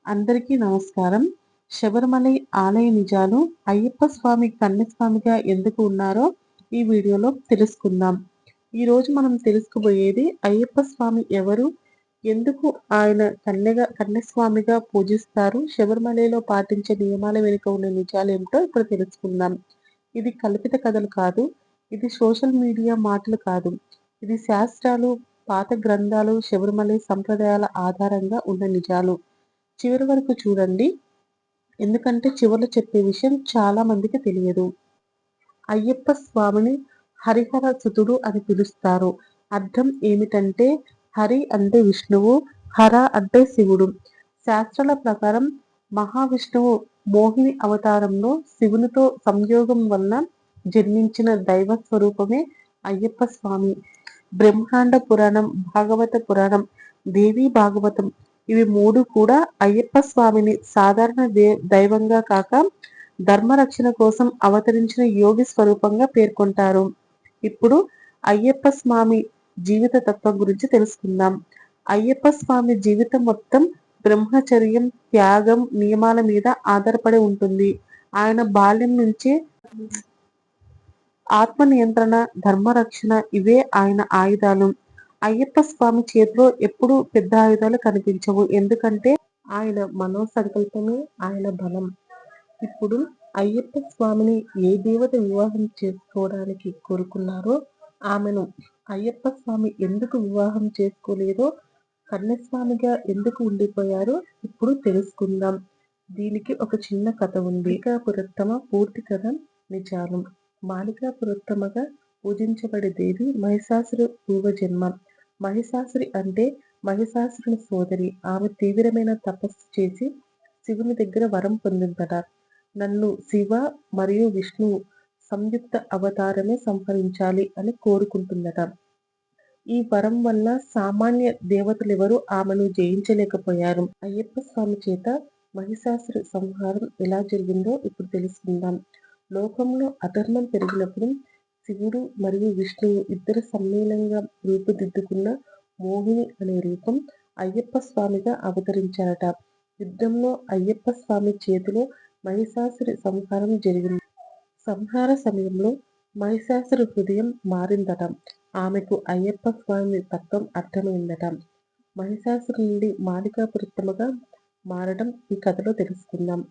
అందరికీ నమస్కారం. శబరిమలై ఆలయ నిజాలు, అయ్యప్ప స్వామి కన్యస్వామిగా ఎందుకు ఉన్నారో ఈ వీడియోలో తెలుసుకుందాం. ఈరోజు మనం తెలుసుకోబోయేది అయ్యప్ప స్వామి ఎవరు? ఎందుకు ఆయన కన్యస్వామిగా పూజిస్తారు? శబరిమలలో పాటించే నియమాల వెనుక ఉన్న నిజాలేమిటో ఇప్పుడు తెలుసుకుందాం. ఇది కల్పిత కథలు కాదు. ఇది సోషల్ మీడియా మాటలు కాదు. ఇది శాస్త్రాలు, పాత గ్రంథాలు, శబరిమలై సంప్రదాయాల ఆధారంగా ఉన్న నిజాలు. చివరి వరకు చూడండి. ఎందుకంటే చివర్లో చెప్పే విషయం చాలా మందికి తెలియదు. అయ్యప్ప స్వామిని హరిహర సుతుడు అని పిలుస్తారు. అర్థం ఏమిటంటే హరి అంటే విష్ణువు, హర అంటే శివుడు. శాస్త్రాల ప్రకారం మహావిష్ణువు మోహిని అవతారంలో శివునితో సంయోగం వలన జన్మించిన దైవ స్వరూపమే అయ్యప్ప స్వామి. బ్రహ్మాండ పురాణం, భాగవత పురాణం, దేవీ భాగవతం ఇవి మూడు కూడా అయ్యప్ప స్వామిని సాధారణ దైవంగా కాక ధర్మరక్షణ కోసం అవతరించిన యోగి స్వరూపంగా పేర్కొంటారు. ఇప్పుడు అయ్యప్ప స్వామి జీవిత తత్వం గురించి తెలుసుకుందాం. అయ్యప్ప స్వామి జీవితం మొత్తం బ్రహ్మచర్యం, త్యాగం, నియమాల మీద ఆధారపడి ఉంటుంది. ఆయన బాల్యం నుంచే ఆత్మ నియంత్రణ, ధర్మరక్షణ ఇవే ఆయన ఆయుధాలు. అయ్యప్ప స్వామి చేతిలో ఎప్పుడూ పెద్ద ఆయుధాలు కనిపించవు. ఎందుకంటే ఆయన మనోసంకల్పమే ఆయన బలం. ఇప్పుడు అయ్యప్ప స్వామిని ఏ దేవత వివాహం చేసుకోవడానికి కోరుకున్నారో ఆమెను అయ్యప్ప స్వామి ఎందుకు వివాహం చేసుకోలేదో, కన్యస్వామిగా ఎందుకు ఉండిపోయారో ఇప్పుడు తెలుసుకుందాం. దీనికి ఒక చిన్న కథ ఉంది. మాలికాపురోత్తమ పూర్తి కథ నిజాలు. మాలికాపురోత్తమగా పూజించబడే దేవి మహిషాసుర పూర్వజన్మ. మహిషాసురి అంటే మహిషాసురుని సోదరి. ఆమె తీవ్రమైన తపస్సు చేసి శివుని దగ్గర వరం పొందిందట. నన్ను శివ మరియు విష్ణువు సంయుక్త అవతారమే సంహరించాలి అని కోరుకుంటుందట. ఈ వరం వల్ల సామాన్య దేవతలెవరూ ఆమెను జయించలేకపోయారు. అయ్యప్ప స్వామి చేత మహిషాసుర సంహారం ఎలా జరిగిందో ఇప్పుడు తెలుసుకుందాం. లోకంలో అధర్మం పెరిగినప్పుడు శివుడు మరియు విష్ణువు ఇద్దరు సమ్మేళనంగా రూపుదిద్దుకున్న మోహిని అనే రూపం అయ్యప్ప స్వామిగా అవతరించారట. యుద్ధంలో అయ్యప్ప స్వామి చేతిలో మహిషాసురి సంహారం జరిగింది. సంహార సమయంలో మహిషాసుర హృదయం మారిందట. ఆమెకు అయ్యప్ప స్వామి తత్వం అర్థమైందట. మహిషాసురు నుండి మాలికాపురోత్తమగా మారడం ఈ కథలో తెలుసుకుందాం.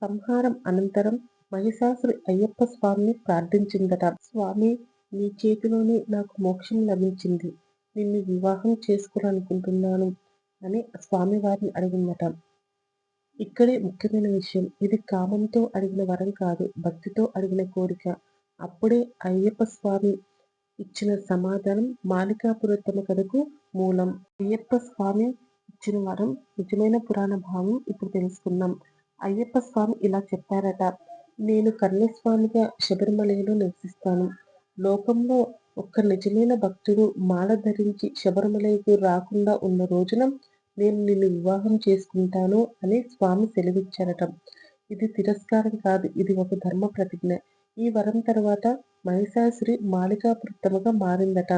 సంహారం అనంతరం మహిషాసురి అయ్యప్ప స్వామిని ప్రార్థించిందట. స్వామి, నీ చేతిలోనే నాకు మోక్షం లభించింది. నిన్ను వివాహం చేసుకోవాలనుకుంటున్నాను అని స్వామివారిని అడిగిందట. ఇక్కడే ముఖ్యమైన విషయం. ఇది కామంతో అడిగిన వరం కాదు, భక్తితో అడిగిన కోరిక. అప్పుడే అయ్యప్ప స్వామి ఇచ్చిన సమాధానం మాలికాపురోత్తమ కథకు మూలం. అయ్యప్ప స్వామి ఇచ్చిన వరం నిజమైన పురాణ భావం ఇప్పుడు తెలుసుకుందాం. అయ్యప్ప స్వామి ఇలా చెప్పారట. నేను కన్యస్వామిగా శబరిమలలో నివసిస్తాను. లోకంలో ఒక్క నిజమైన భక్తుడు మాల ధరించి శబరిమలకు రాకుండా ఉన్న రోజున నేను నిన్ను వివాహం చేసుకుంటాను అని స్వామి సెలవిచ్చారట. ఇది తిరస్కారం కాదు, ఇది ఒక ధర్మ ప్రతిజ్ఞ. ఈ వరం తర్వాత మహిషాసురి మాలికాపురోత్తమగా మారిందట.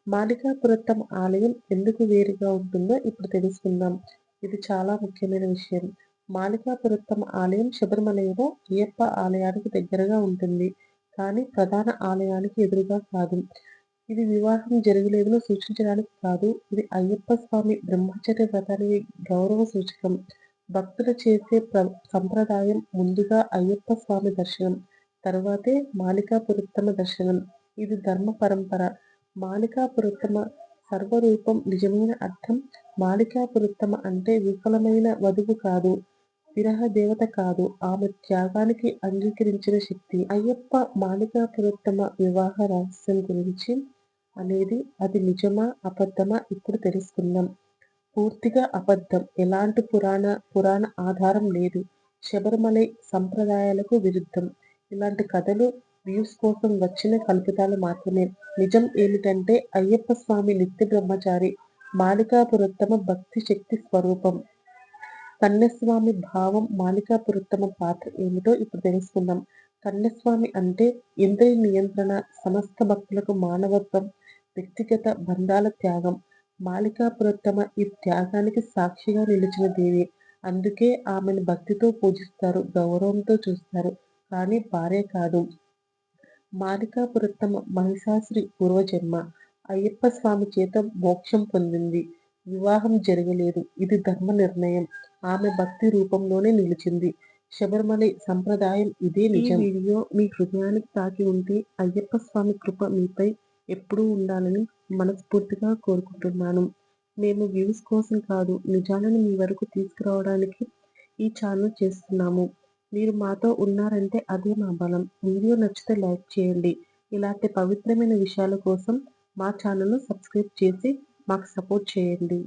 మాలికాపురోత్తమ ఆలయం ఎందుకు వేరుగా ఉంటుందో ఇప్పుడు తెలుసుకుందాం. ఇది చాలా ముఖ్యమైన విషయం. మాలికాపురోత్తమ ఆలయం శబరిమలలో అయ్యప్ప ఆలయానికి దగ్గరగా ఉంటుంది, కానీ ప్రధాన ఆలయానికి ఎదురుగా కాదు. ఇది వివాహం జరగలేదని సూచించడానికి కాదు. ఇది అయ్యప్ప స్వామి బ్రహ్మచర్య వ్రతానికి గౌరవ సూచకం. భక్తులు చేసే సంప్రదాయం ముందుగా అయ్యప్ప స్వామి దర్శనం, తరువాతే మాలికాపురోత్తమ దర్శనం. ఇది ధర్మ పరంపర. మాలికాపురోత్తమ సర్వరూపం నిజమైన అర్థం. మాలికాపురోత్తమ అంటే విఫలమైన వధువు కాదు, విరహ దేవత కాదు, ఆమె త్యాగానికి అంగీకరించిన శక్తి. అయ్యప్ప మాలికాపురోత్తమ వివాహ రహస్యం గురించి అనేది అది నిజమా అబద్ధమా ఇప్పుడు తెలుసుకుందాం. పూర్తిగా అబద్ధం. ఎలాంటి పురాణ ఆధారం లేదు. శబరిమలై సంప్రదాయాలకు విరుద్ధం. ఇలాంటి కథలు వ్యూస్ కోసం వచ్చిన కల్పితాలు మాత్రమే. నిజం ఏమిటంటే అయ్యప్ప స్వామి నిత్య బ్రహ్మచారి. మాలికాపురోత్తమ భక్తి శక్తి స్వరూపం. కన్యస్వామి భావం, మాలికాపురోత్తమ పాత్ర ఏమిటో ఇప్పుడు తెలుసుకుందాం. కన్యస్వామి అంటే ఇంద్రియ నియంత్రణ, సమస్త భక్తులకు మానవత్వం, వ్యక్తిగత బంధాల త్యాగం. మాలికాపురోత్తమ ఈ త్యాగానికి సాక్షిగా నిలిచిన దేవి. అందుకే ఆమెను భక్తితో పూజిస్తారు, గౌరవంతో చూస్తారు. కానీ భార్య కాదు. మాలికాపురత్తమ మహిషాసురి పూర్వజన్మ. అయ్యప్ప స్వామి చేత మోక్షం పొందింది. వివాహం జరగలేదు. ఇది ధర్మ నిర్ణయం. ఆమె భక్తి రూపంలోనే నిలిచింది. శబరిమలై సంప్రదాయం ఇదే నిజం. ఈ వీడియో మీ హృదయానికి తాకి ఉంటే అయ్యప్ప స్వామి కృప మీపై ఎప్పుడూ ఉండాలని మనస్ఫూర్తిగా కోరుకుంటున్నాను. మేము వ్యూస్ కోసం కాదు, నిజాలను మీ వరకు తీసుకురావడానికి ఈ ఛానల్ చేస్తున్నాము. మీరు మాతో ఉన్నారంటే అదే మా బలం. వీడియో నచ్చితే లైక్ చేయండి. ఇలాంటి పవిత్రమైన విషయాల కోసం మా ఛానల్‌ను సబ్స్క్రైబ్ చేసి మాకు సపోర్ట్ చేయండి.